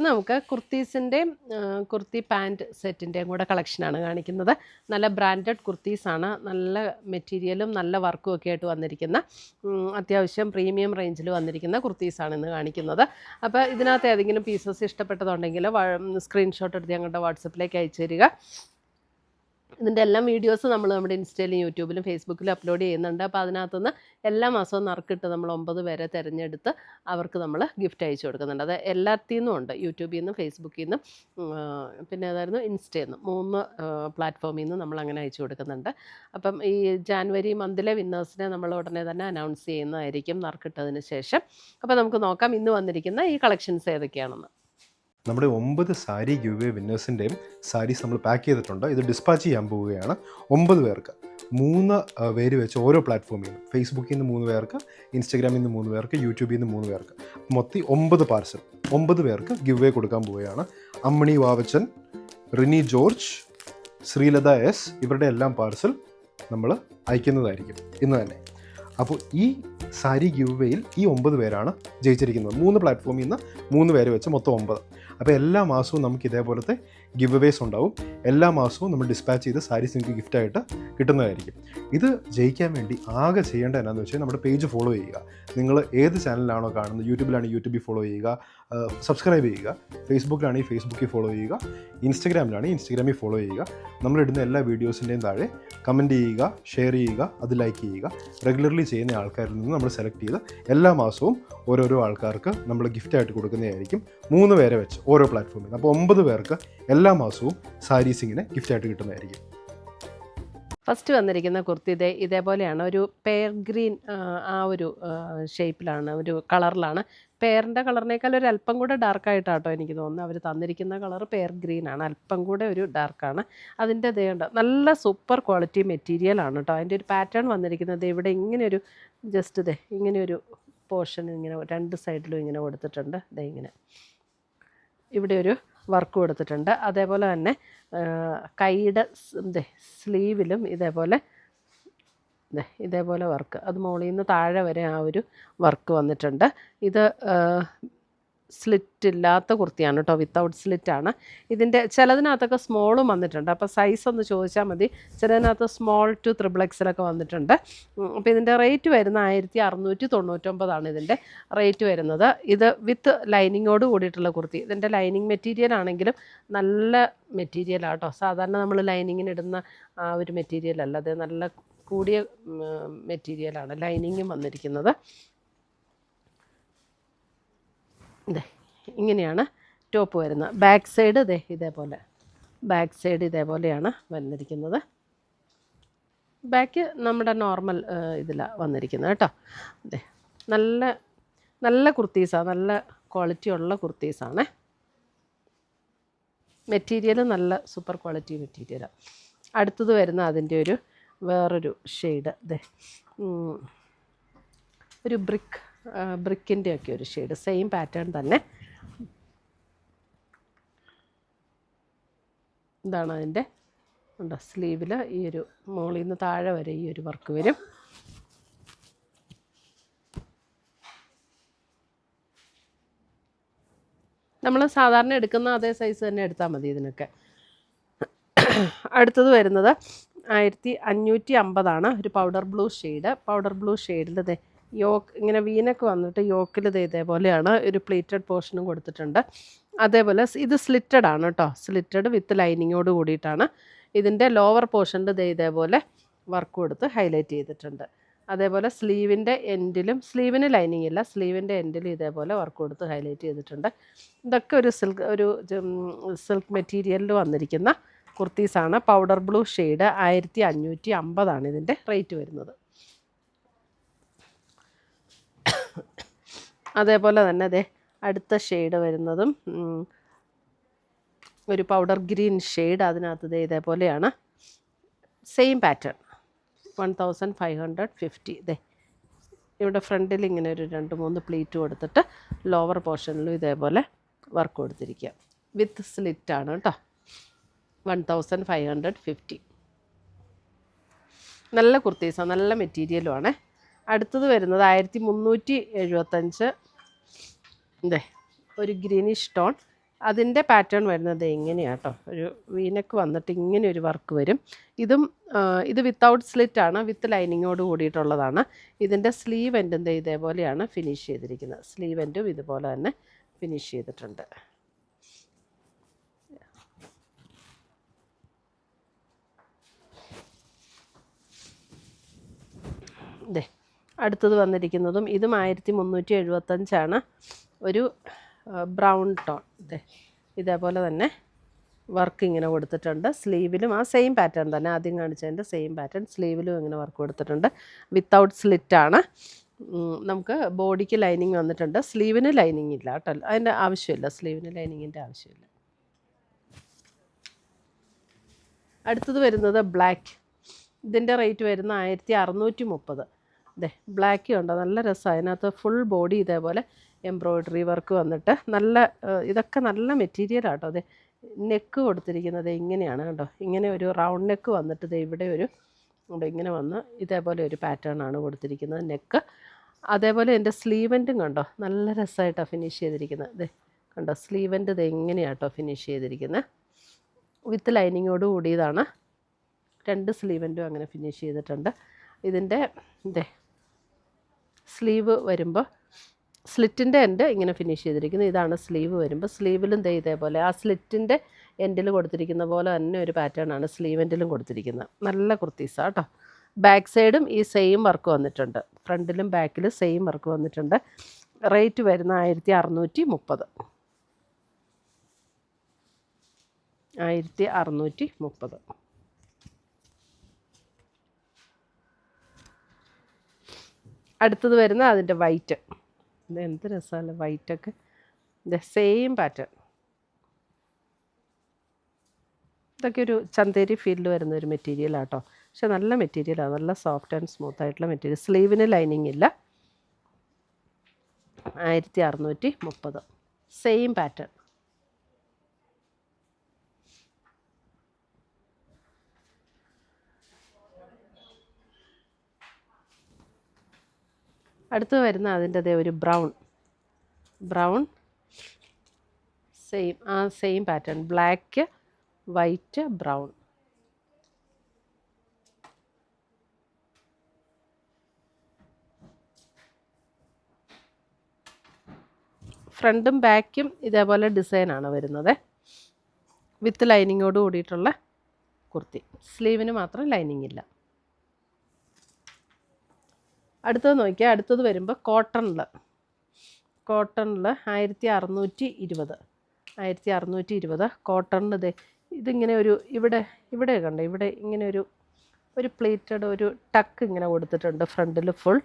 നമുക്ക് കുർത്തീസിൻ്റെയും കുർത്തി പാൻറ്റ് സെറ്റിൻ്റെയും കൂടെ കളക്ഷനാണ് കാണിക്കുന്നത്. നല്ല ബ്രാൻഡഡ് കുർത്തീസാണ്. നല്ല മെറ്റീരിയലും നല്ല വർക്കും ഒക്കെ ആയിട്ട് വന്നിരിക്കുന്ന അത്യാവശ്യം പ്രീമിയം റേഞ്ചിൽ വന്നിരിക്കുന്ന കുർത്തീസാണ് ഇന്ന് കാണിക്കുന്നത്. അപ്പോൾ ഇതിനകത്ത് ഏതെങ്കിലും പീസസ് ഇഷ്ടപ്പെട്ടതുണ്ടെങ്കിൽ സ്ക്രീൻഷോട്ട് എടുത്ത് ഞങ്ങളുടെ വാട്സപ്പിലേക്ക് അയച്ചു തരിക. ഇതിൻ്റെ എല്ലാം വീഡിയോസ് നമ്മൾ നമ്മുടെ ഇൻസ്റ്റയിലും യൂട്യൂബിലും ഫേസ്ബുക്കിലും അപ്ലോഡ് ചെയ്യുന്നുണ്ട്. അപ്പോൾ അതിനകത്തുനിന്ന് എല്ലാ മാസവും നറുക്കിട്ട് നമ്മൾ 9 പേരെ തിരഞ്ഞെടുത്ത് അവർക്ക് നമ്മൾ ഗിഫ്റ്റ് അയച്ചു കൊടുക്കുന്നുണ്ട്. അത് എല്ലാത്തിൽ നിന്നും ഉണ്ട്, യൂട്യൂബിൽ നിന്നും ഫേസ്ബുക്കിൽ നിന്നും പിന്നെ അതായിരുന്നു ഇൻസ്റ്റയിൽ നിന്നും 3 പ്ലാറ്റ്ഫോമിൽ നിന്നും നമ്മൾ അങ്ങനെ അയച്ചു കൊടുക്കുന്നുണ്ട്. അപ്പം ഈ ജാനുവരി മന്തിലെ വിന്നേഴ്സിനെ നമ്മൾ ഉടനെ തന്നെ അനൗൺസ് ചെയ്യുന്നതായിരിക്കും നറുക്കിട്ടതിന് ശേഷം. അപ്പോൾ നമുക്ക് നോക്കാം ഇന്ന് വന്നിരിക്കുന്ന ഈ കളക്ഷൻസ് ഏതൊക്കെയാണെന്ന്. നമ്മുടെ 9 സാരി ഗിവ് അവേ വിന്നേഴ്സിൻ്റെയും സാരീസ് നമ്മൾ പാക്ക് ചെയ്തിട്ടുണ്ട്. ഇത് ഡിസ്പാച്ച് ചെയ്യാൻ പോവുകയാണ്. 9 പേർക്ക് 3 പേര് വെച്ച് ഓരോ പ്ലാറ്റ്ഫോമിൽ നിന്ന്, ഫേസ്ബുക്കിൽ നിന്ന് 3 പേർക്ക്, ഇൻസ്റ്റഗ്രാമിൽ നിന്ന് 3 പേർക്ക്, യൂട്യൂബിൽ നിന്ന് 3 പേർക്ക്, മൊത്തം 9 പാർസൽ 9 പേർക്ക് ഗിവ് അവേ കൊടുക്കാൻ പോവുകയാണ്. അമ്മണി വാവച്ചൻ, റിനി ജോർജ്, ശ്രീലത എസ് ഇവരുടെ എല്ലാം പാർസൽ നമ്മൾ അയക്കുന്നതായിരിക്കും ഇന്ന് തന്നെ. അപ്പോൾ ഈ സാരി ഗിവ് അവേയിൽ ഈ 9 പേരാണ് ജയിച്ചിരിക്കുന്നത്. 3 പ്ലാറ്റ്ഫോമിൽ നിന്ന് 3 പേര് വെച്ച് മൊത്തം 9. അപ്പോൾ എല്ലാ മാസവും നമുക്ക് ഇതേപോലത്തെ ഗിവ് അവേസ് ഉണ്ടാവും. എല്ലാ മാസവും നമ്മൾ ഡിസ്പാച്ച് ചെയ്ത് സാരീസ് നിങ്ങൾക്ക് ഗിഫ്റ്റായിട്ട് കിട്ടുന്നതായിരിക്കും. ഇത് ജയിക്കാൻ വേണ്ടി ആകെ ചെയ്യേണ്ട എന്നാന്ന് വെച്ചാൽ നമ്മുടെ പേജ് ഫോളോ ചെയ്യുക. നിങ്ങൾ ഏത് ചാനലിലാണോ കാണുന്നത്, യൂട്യൂബിലാണെങ്കിൽ യൂട്യൂബിൽ ഫോളോ ചെയ്യുക, സബ്സ്ക്രൈബ് ചെയ്യുക, ഫേസ്ബുക്കിലാണെങ്കിൽ ഫേസ്ബുക്കിൽ ഫോളോ ചെയ്യുക, ഇൻസ്റ്റഗ്രാമിലാണെങ്കിൽ ഇൻസ്റ്റഗ്രാമിൽ ഫോളോ ചെയ്യുക. നമ്മളിടുന്ന എല്ലാ വീഡിയോസിൻ്റെയും താഴെ കമൻറ്റ് ചെയ്യുക, ഷെയർ ചെയ്യുക, അത് ലൈക്ക് ചെയ്യുക. റെഗുലർലി ചെയ്യുന്ന ആൾക്കാരിൽ നിന്ന് നമ്മൾ സെലക്ട് ചെയ്ത് എല്ലാ മാസവും ഓരോരോ ആൾക്കാർക്ക് നമ്മൾ ഗിഫ്റ്റായിട്ട് കൊടുക്കുന്നതായിരിക്കും. 3 പേരെ വെച്ച് ഓരോ പ്ലാറ്റ്ഫോമിൽ. അപ്പോൾ 9 പേർക്ക് എല്ലാ മാസവും സാരീസ് ഇങ്ങനെ ഗിഫ്റ്റായിട്ട് കിട്ടുന്നതായിരിക്കും. ഫസ്റ്റ് വന്നിരിക്കുന്ന കുർത്തി ഇതേപോലെയാണ്. ഒരു പെയർ ഗ്രീൻ ആ ഒരു ഷേപ്പിലാണ്, ഒരു കളറിലാണ്. പെയറിൻ്റെ കളറിനേക്കാൾ ഒരു അല്പം കൂടെ ഡാർക്കായിട്ടാട്ടോ എനിക്ക് തോന്നുന്നത്. അവർ തന്നിരിക്കുന്ന കളർ പെയർ ഗ്രീനാണ്, അല്പം കൂടെ ഒരു ഡാർക്കാണ്. അതിൻ്റെ ഉണ്ട് നല്ല സൂപ്പർ ക്വാളിറ്റി മെറ്റീരിയലാണ് കേട്ടോ. അതിൻ്റെ ഒരു പാറ്റേൺ വന്നിരിക്കുന്നത് ഇവിടെ ഇങ്ങനെയൊരു ജസ്റ്റ് ഇങ്ങനെയൊരു പോർഷൻ ഇങ്ങനെ 2 സൈഡിലും ഇങ്ങനെ കൊടുത്തിട്ടുണ്ട്. ഇങ്ങനെ ഇവിടെ ഒരു വർക്ക് കൊടുത്തിട്ടുണ്ട്. അതേപോലെ തന്നെ കൈയുടെ സ്ലീവിലും ഇതേപോലെ വർക്ക്, അത് മുകളിൽ നിന്ന് താഴെ വരെ ആ ഒരു വർക്ക് വന്നിട്ടുണ്ട്. ഇത് സ്ലിറ്റ് ഇല്ലാത്ത കുർത്തിയാണ് കേട്ടോ, വിത്തൗട്ട് സ്ലിറ്റാണ്. ഇതിൻ്റെ ചിലതിനകത്തൊക്കെ സ്മോളും വന്നിട്ടുണ്ട്. അപ്പോൾ സൈസ് ഒന്ന് ചോദിച്ചാൽ മതി. ചിലതിനകത്ത് സ്മോൾ ടു XXL വന്നിട്ടുണ്ട്. അപ്പോൾ ഇതിൻ്റെ റേറ്റ് വരുന്ന 1699 ഇതിൻ്റെ റേറ്റ് വരുന്നത്. ഇത് വിത്ത് ലൈനിങ്ങോട് കൂടിയിട്ടുള്ള കുർത്തി. ഇതിൻ്റെ ലൈനിങ് മെറ്റീരിയൽ ആണെങ്കിലും നല്ല മെറ്റീരിയലാണ് കേട്ടോ. സാധാരണ നമ്മൾ ലൈനിങ്ങിന് ഇടുന്ന ആ ഒരു മെറ്റീരിയൽ അല്ല, അത് നല്ല കൂടിയ മെറ്റീരിയലാണ്. ലൈനിങ്ങും വന്നിരിക്കുന്നത് ഇങ്ങനെയാണ് ടോപ്പ് വരുന്നത്. ബാക്ക് സൈഡ് ഇതേപോലെയാണ് വന്നിരിക്കുന്നത്. ബാക്ക് നമ്മുടെ നോർമൽ ഇതിലാണ് വന്നിരിക്കുന്നത് കേട്ടോ. നല്ല നല്ല കുർത്തീസാണ്, നല്ല ക്വാളിറ്റി ഉള്ള കുർത്തീസാണ്. മെറ്റീരിയൽ നല്ല സൂപ്പർ ക്വാളിറ്റി മെറ്റീരിയലാണ്. അടുത്തത് വരുന്ന അതിൻ്റെ വേറൊരു ഷെയ്ഡ് ഒരു ബ്രിക്കിൻ്റെ ഒക്കെ ഒരു ഷെയ്ഡ്, സെയിം പാറ്റേൺ തന്നെ. ഇതാണ് അതിൻ്റെ സ്ലീവിൽ ഈ ഒരു മുകളിൽ നിന്ന് താഴെ വരെ ഈ ഒരു വർക്ക് വരും. നമ്മൾ സാധാരണ എടുക്കുന്ന അതേ സൈസ് തന്നെ എടുത്താൽ മതി ഇതിനൊക്കെ. അടുത്തത് വരുന്നത് 1550 ഒരു പൗഡർ ബ്ലൂ ഷെയ്ഡിൽ യോക്ക് ഇങ്ങനെ വീനൊക്കെ വന്നിട്ട് യോക്കിൽ ഇതേപോലെയാണ്. ഒരു പ്ലീറ്റഡ് പോർഷനും കൊടുത്തിട്ടുണ്ട്. അതേപോലെ ഇത് സ്ലിറ്റഡ് ആണ് കേട്ടോ, സ്ലിറ്റഡ് വിത്ത് ലൈനിങ്ങോട് കൂടിയിട്ടാണ്. ഇതിൻ്റെ ലോവർ പോർഷനിൽ ഇതേപോലെ വർക്ക് കൊടുത്ത് ഹൈലൈറ്റ് ചെയ്തിട്ടുണ്ട്. അതേപോലെ സ്ലീവിൻ്റെ എൻഡിലും, സ്ലീവിന് ലൈനിങ് ഇല്ല, സ്ലീവിൻ്റെ എൻഡിലും ഇതേപോലെ വർക്ക് കൊടുത്ത് ഹൈലൈറ്റ് ചെയ്തിട്ടുണ്ട്. ഇതൊക്കെ ഒരു സിൽക്ക് മെറ്റീരിയലിൽ വന്നിരിക്കുന്ന കുർത്തീസാണ്. പൗഡർ ബ്ലൂ ഷെയ്ഡ് 1550 ഇതിൻ്റെ റേറ്റ് വരുന്നത്. അതേപോലെ തന്നെ അടുത്ത ഷെയ്ഡ് വരുന്നതും ഒരു പൗഡർ ഗ്രീൻ ഷെയ്ഡ്. അതിനകത്ത് ഇതേപോലെയാണ്, സെയിം പാറ്റേൺ 1550. ഇവിടെ ഫ്രണ്ടിൽ ഇങ്ങനെ ഒരു 2-3 പ്ലീറ്റ് കൊടുത്തിട്ട് ലോവർ പോർഷനിലും ഇതേപോലെ വർക്ക് കൊടുത്തിരിക്കുക. വിത്ത് സ്ലിറ്റാണ് കേട്ടോ. 1550. നല്ല കുർത്തീസാണ്, നല്ല മെറ്റീരിയലുമാണ്. അടുത്തത് വരുന്നത് 1375. ഒരു ഗ്രീനിഷ് ടോൺ. അതിൻ്റെ പാറ്റേൺ വരുന്നത് ഇങ്ങനെയാണ് കേട്ടോ. ഒരു വീനക്ക് വന്നിട്ട് ഇങ്ങനെ ഒരു വർക്ക് വരും. ഇത് വിത്തൗട്ട് സ്ലിറ്റ് ആണ്, വിത്ത് ലൈനിങ്ങോട് കൂടിയിട്ടുള്ളതാണ്. ഇതിൻ്റെ സ്ലീവ് എൻഡും ഇതേപോലെയാണ് ഫിനിഷ് ചെയ്തിരിക്കുന്നത്. സ്ലീവ് എൻഡും ഇതുപോലെ തന്നെ ഫിനിഷ് ചെയ്തിട്ടുണ്ട്. ഇതേ അടുത്തത് വന്നിരിക്കുന്നതും ഇതും 1375 ഒരു ബ്രൗൺ ടോൺ. ഇതേപോലെ തന്നെ വർക്ക് ഇങ്ങനെ കൊടുത്തിട്ടുണ്ട്. സ്ലീവിലും ആ സെയിം പാറ്റേൺ തന്നെ, ആദ്യം കാണിച്ചതിൻ്റെ സെയിം പാറ്റേൺ സ്ലീവിലും ഇങ്ങനെ വർക്ക് കൊടുത്തിട്ടുണ്ട്. വിത്തൗട്ട് സ്ലിറ്റാണ്. നമുക്ക് ബോഡിക്ക് ലൈനിങ് വന്നിട്ടുണ്ട്. സ്ലീവിന് ലൈനിങ് ഇല്ല കേട്ടോ, അതിൻ്റെ ആവശ്യമില്ല, സ്ലീവിന് ലൈനിങ്ങിൻ്റെ ആവശ്യമില്ല. അടുത്തത് വരുന്നത് ബ്ലാക്ക്. ഇതിൻ്റെ റേറ്റ് വരുന്ന 1630. അതെ ബ്ലാക്ക് ഉണ്ടോ, നല്ല രസമാണ്. അതിനകത്ത് ഫുൾ ബോഡി ഇതേപോലെ എംബ്രോയ്ഡറി വർക്ക് വന്നിട്ട് ഇതൊക്കെ നല്ല മെറ്റീരിയലാട്ടോ. അതെ നെക്ക് കൊടുത്തിരിക്കുന്നത് ഇങ്ങനെയാണ് കണ്ടോ, ഇങ്ങനെ ഒരു റൗണ്ട് നെക്ക് വന്നിട്ട് ഇവിടെ ഇങ്ങനെ വന്ന് ഇതേപോലെ ഒരു പാറ്റേൺ ആണ് കൊടുത്തിരിക്കുന്നത് നെക്ക്. അതേപോലെ എൻ്റെ സ്ലീവൻറ്റും കണ്ടോ നല്ല രസമായിട്ടാണ് ഫിനിഷ് ചെയ്തിരിക്കുന്നത്. അതെ കണ്ടോ സ്ലീവൻ്റ് ഇങ്ങനെയാട്ടോ ഫിനിഷ് ചെയ്തിരിക്കുന്നത്. വിത്ത് ലൈനിങ്ങോട് കൂടിയതാണ്. 2 സ്ലീവൻറ്റും അങ്ങനെ ഫിനിഷ് ചെയ്തിട്ടുണ്ട്. ഇതിൻ്റെ സ്ലീവ് വരുമ്പോൾ സ്ലിറ്റിൻ്റെ എൻഡ് ഇങ്ങനെ ഫിനിഷ് ചെയ്തിരിക്കുന്നത്. ഇതാണ് സ്ലീവ് വരുമ്പോൾ. സ്ലീവിലും ഇതേപോലെ ആ സ്ലിറ്റിൻ്റെ എൻഡിൽ കൊടുത്തിരിക്കുന്ന പോലെ തന്നെ ഒരു പാറ്റേൺ ആണ് സ്ലീവ് എൻഡിലും കൊടുത്തിരിക്കുന്നത്. നല്ല കുർത്തീസാണ് കേട്ടോ. ബാക്ക് സൈഡും ഈ സെയിം വർക്ക് വന്നിട്ടുണ്ട്. ഫ്രണ്ടിലും ബാക്കിലും സെയിം വർക്ക് വന്നിട്ടുണ്ട്. റേറ്റ് വരുന്ന 1630. 1630. അടുത്തത് വരുന്ന അതിൻ്റെ വൈറ്റ്. ഇത് എന്ത് രസമല്ലേ വൈറ്റൊക്കെ. Same pattern. ഇതൊക്കെ ഒരു ചന്തേരി ഫീൽഡ് വരുന്ന ഒരു മെറ്റീരിയലാണ് കേട്ടോ. പക്ഷെ നല്ല മെറ്റീരിയലാണ്, നല്ല സോഫ്റ്റ് ആൻഡ് സ്മൂത്ത് ആയിട്ടുള്ള മെറ്റീരിയൽ. സ്ലീവിന് ലൈനിങ് ഇല്ല. 1630. Same pattern. അടുത്ത് വരുന്ന അതിൻ്റെ ഒരു brown same pattern. Black white brown. ഫ്രണ്ടും ബാക്കും ഇതേപോലെ ഡിസൈനാണ് വരുന്നത്. വിത്ത് ലൈനിങ്ങോട് കൂടിയിട്ടുള്ള കുർത്തി. സ്ലീവിന് മാത്രം ലൈനിങ് ഇല്ല. അടുത്തത് നോക്കിയാൽ അടുത്തത് വരുമ്പോൾ കോട്ടണിൽ 1620. കോട്ടണിൽ ഇതിങ്ങനെ ഇവിടെ കണ്ടോ, ഇവിടെ ഇങ്ങനെ ഒരു പ്ലേറ്റഡ് ഒരു ടക്ക് ഇങ്ങനെ കൊടുത്തിട്ടുണ്ട്. ഫ്രണ്ടിൽ ഫുൾ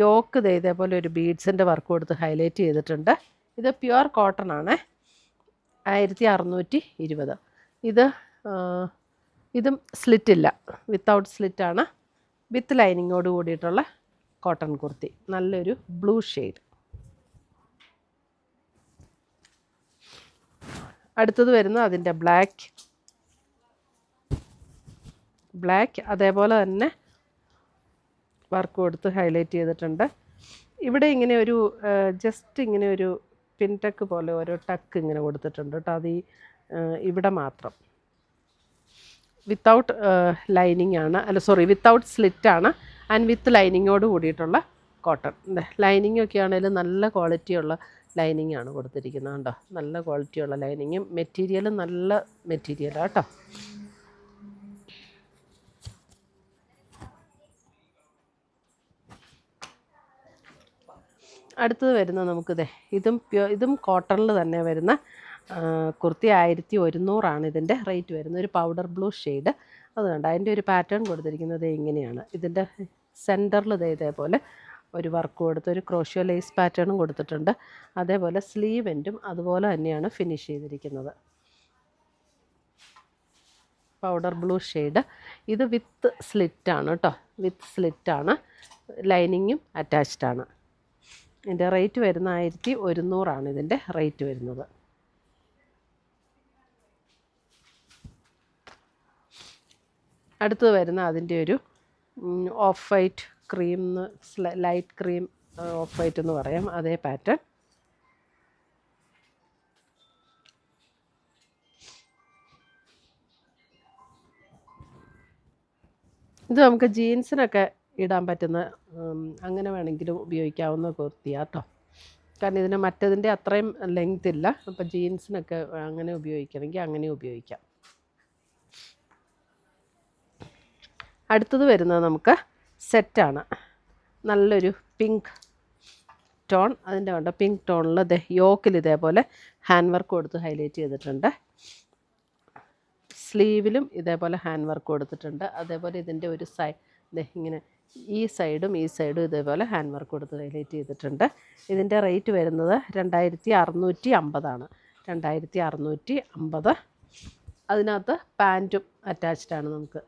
യോക്ക് ഇതേപോലെ ഒരു ബീഡ്സിൻ്റെ വർക്ക് കൊടുത്ത് ഹൈലൈറ്റ് ചെയ്തിട്ടുണ്ട്. ഇത് പ്യുവർ കോട്ടൺ ആണ്. 1620. ഇതും സ്ലിറ്റില്ല, വിത്തൗട്ട് സ്ലിറ്റാണ്. വിത്ത് ലൈനിങ്ങോട് കൂടിയിട്ടുള്ള കോട്ടൺ കുർത്തി. നല്ലൊരു ബ്ലൂ ഷെയ്ഡ്. അടുത്തത് വരുന്നത് അതിൻ്റെ ബ്ലാക്ക് അതേപോലെ തന്നെ വർക്ക് കൊടുത്ത് ഹൈലൈറ്റ് ചെയ്തിട്ടുണ്ട്. ഇവിടെ ഇങ്ങനെ ഒരു ജസ്റ്റ് ഇങ്ങനെ ഒരു പിൻടക്ക് പോലെ ഓരോ ടക്ക് ഇങ്ങനെ കൊടുത്തിട്ടുണ്ട് കേട്ടോ. അത് ഇവിടെ മാത്രം. വിത്തൗട്ട് ലൈനിങ് ആണ്, വിത്തൗട്ട് സ്ലിറ്റാണ്. ആൻഡ് വിത്ത് ലൈനിങ്ങോട് കൂടിയിട്ടുള്ള കോട്ടൺ. ലൈനിങ് ഒക്കെ ആണെങ്കിലും നല്ല ക്വാളിറ്റിയുള്ള ലൈനിങ് ആണ് കൊടുത്തിരിക്കുന്നത് കേട്ടോ. നല്ല ക്വാളിറ്റിയുള്ള ലൈനിങ്ങും മെറ്റീരിയലും നല്ല മെറ്റീരിയലാണ് കേട്ടോ. അടുത്തത് വരുന്നത് നമുക്കിത് ഇതും കോട്ടണിൽ തന്നെ വരുന്ന കുർത്തി. 1100 ഇതിൻ്റെ റേറ്റ് വരുന്നത്. ഒരു പൗഡർ ബ്ലൂ ഷെയ്ഡ്. അത് കണ്ട അതിൻ്റെ ഒരു പാറ്റേൺ കൊടുത്തിരിക്കുന്നത് ഇങ്ങനെയാണ്. ഇതിൻ്റെ സെൻറ്ററിൽ ഇതേപോലെ ഒരു വർക്ക് കൊടുത്ത് ഒരു ക്രോഷ്യോ ലേസ് പാറ്റേണും കൊടുത്തിട്ടുണ്ട്. അതേപോലെ സ്ലീവ് എൻഡും അതുപോലെ തന്നെയാണ് ഫിനിഷ് ചെയ്തിരിക്കുന്നത്. Powder blue shade. ഇത് വിത്ത് സ്ലിറ്റാണ് കേട്ടോ. വിത്ത് സ്ലിറ്റാണ്. ലൈനിങ്ങും അറ്റാച്ച്ഡ് ആണ്. ഇതിൻ്റെ റേറ്റ് വരുന്ന 1100 ഇതിൻ്റെ റേറ്റ് വരുന്നത്. അടുത്തത് വരുന്ന അതിൻ്റെ ഒരു of white cream, light cream of white എന്ന് പറയാം. അതേ പാറ്റേൺ. ഇത് നമുക്ക് ജീൻസിനൊക്കെ ഇടാൻ പറ്റുന്ന അങ്ങനെ വേണമെങ്കിലും ഉപയോഗിക്കാവുന്ന കുർത്തിയാണ് കേട്ടോ. കാരണം ഇതിന് മറ്റതിൻ്റെ അത്രയും ലെങ്ത് ഇല്ല. അപ്പോൾ ജീൻസിനൊക്കെ അങ്ങനെ ഉപയോഗിക്കണമെങ്കിൽ അങ്ങനെ ഉപയോഗിക്കാം. അടുത്തത് വരുന്നത് നമുക്ക് സെറ്റാണ്. നല്ലൊരു പിങ്ക് ടോൺ, അതിൻ്റെ കണ്ടോ പിങ്ക് ടോണിൽ യോക്കിൽ ഇതേപോലെ ഹാൻഡ് വർക്ക് കൊടുത്ത് ഹൈലൈറ്റ് ചെയ്തിട്ടുണ്ട്. സ്ലീവിലും ഇതേപോലെ ഹാൻഡ് വർക്ക് കൊടുത്തിട്ടുണ്ട്. അതേപോലെ ഇതിൻ്റെ ഒരു സൈഡ് ഇങ്ങനെ ഈ സൈഡും ഇതേപോലെ ഹാൻഡ് വർക്ക് കൊടുത്ത് ഹൈലൈറ്റ് ചെയ്തിട്ടുണ്ട്. ഇതിൻ്റെ റേറ്റ് വരുന്നത് 2650 2650. അതിനകത്ത് പാൻറ്റും അറ്റാച്ച്ഡാണ്. നമുക്ക്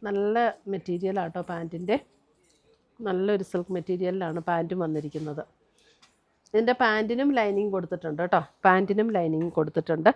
നല്ല മെറ്റീരിയലാട്ടോ പാൻറ്റിൻ്റെ, നല്ലൊരു സിൽക്ക് മെറ്റീരിയലിലാണ് പാൻറ്റും വന്നിരിക്കുന്നത്. ഇതിൻ്റെ പാൻറ്റിനും ലൈനിങ് കൊടുത്തിട്ടുണ്ട് കേട്ടോ. പാൻറ്റിനും ലൈനിങ് കൊടുത്തിട്ടുണ്ട്,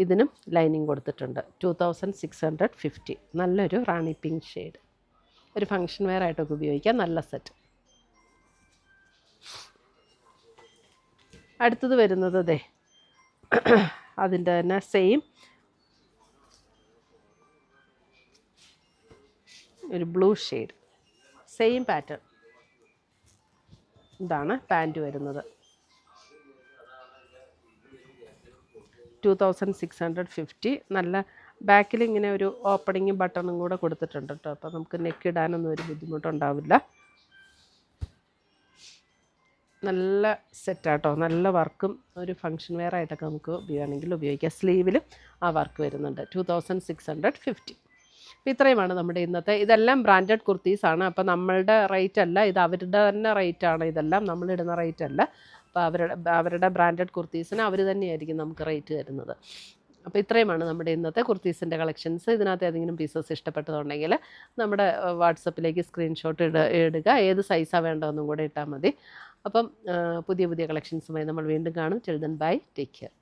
ഇതിനും ലൈനിങ് കൊടുത്തിട്ടുണ്ട്. 2650. നല്ലൊരു റാണി പിങ്ക് ഷെയ്ഡ്, ഒരു ഫങ്ഷൻ വെയർ ആയിട്ടൊക്കെ ഉപയോഗിക്കാം. നല്ല സെറ്റ്. അടുത്തത് വരുന്നത് അതിൻ്റെ തന്നെ സെയിം ഒരു ബ്ലൂ ഷെയ്ഡ്, സെയിം പാറ്റേൺ. ഇതാണ് പാൻറ്റ് വരുന്നത്. 2650. നല്ല ബാക്കിൽ ഇങ്ങനെ ഒരു ഓപ്പണിങ്ങും ബട്ടണും കൂടെ കൊടുത്തിട്ടുണ്ട് കേട്ടോ. അപ്പോൾ നമുക്ക് നെക്ക് ഇടാനൊന്നും ഒരു ബുദ്ധിമുട്ടുണ്ടാവില്ല. നല്ല സെറ്റാട്ടോ, നല്ല വർക്കും ഒരു ഫങ്ഷൻ വെയർ ആയിട്ടൊക്കെ നമുക്ക് വേണമെങ്കിൽ ഉപയോഗിക്കാം. സ്ലീവിലും ആ വർക്ക് വരുന്നുണ്ട്. 2650. അപ്പോൾ ഇത്രയുമാണ് നമ്മുടെ ഇന്നത്തെ. ഇതെല്ലാം ബ്രാൻഡഡ് കുർത്തീസാണ്. അപ്പോൾ നമ്മളുടെ റേറ്റ് അല്ല, ഇത് അവരുടെ തന്നെ റേറ്റാണ്. ഇതെല്ലാം നമ്മളിടുന്ന റേറ്റ് അല്ല. അപ്പോൾ അവരുടെ ബ്രാൻഡഡ് കുർത്തീസിന് അവർ തന്നെയായിരിക്കും നമുക്ക് റേറ്റ് തരുന്നത്. അപ്പോൾ ഇത്രയുമാണ് നമ്മുടെ ഇന്നത്തെ കുർത്തീസിൻ്റെ കളക്ഷൻസ്. ഇതിനകത്ത് ഏതെങ്കിലും പീസസ് ഇഷ്ടപ്പെട്ടതുണ്ടെങ്കിൽ നമ്മുടെ വാട്സപ്പിലേക്ക് സ്ക്രീൻഷോട്ട് ഇടുക. ഏത് സൈസാണ് വേണ്ടതെന്നും കൂടെ ഇട്ടാൽ മതി. അപ്പം പുതിയ കളക്ഷൻസുമായി നമ്മൾ വീണ്ടും കാണും. Till then bye, take care.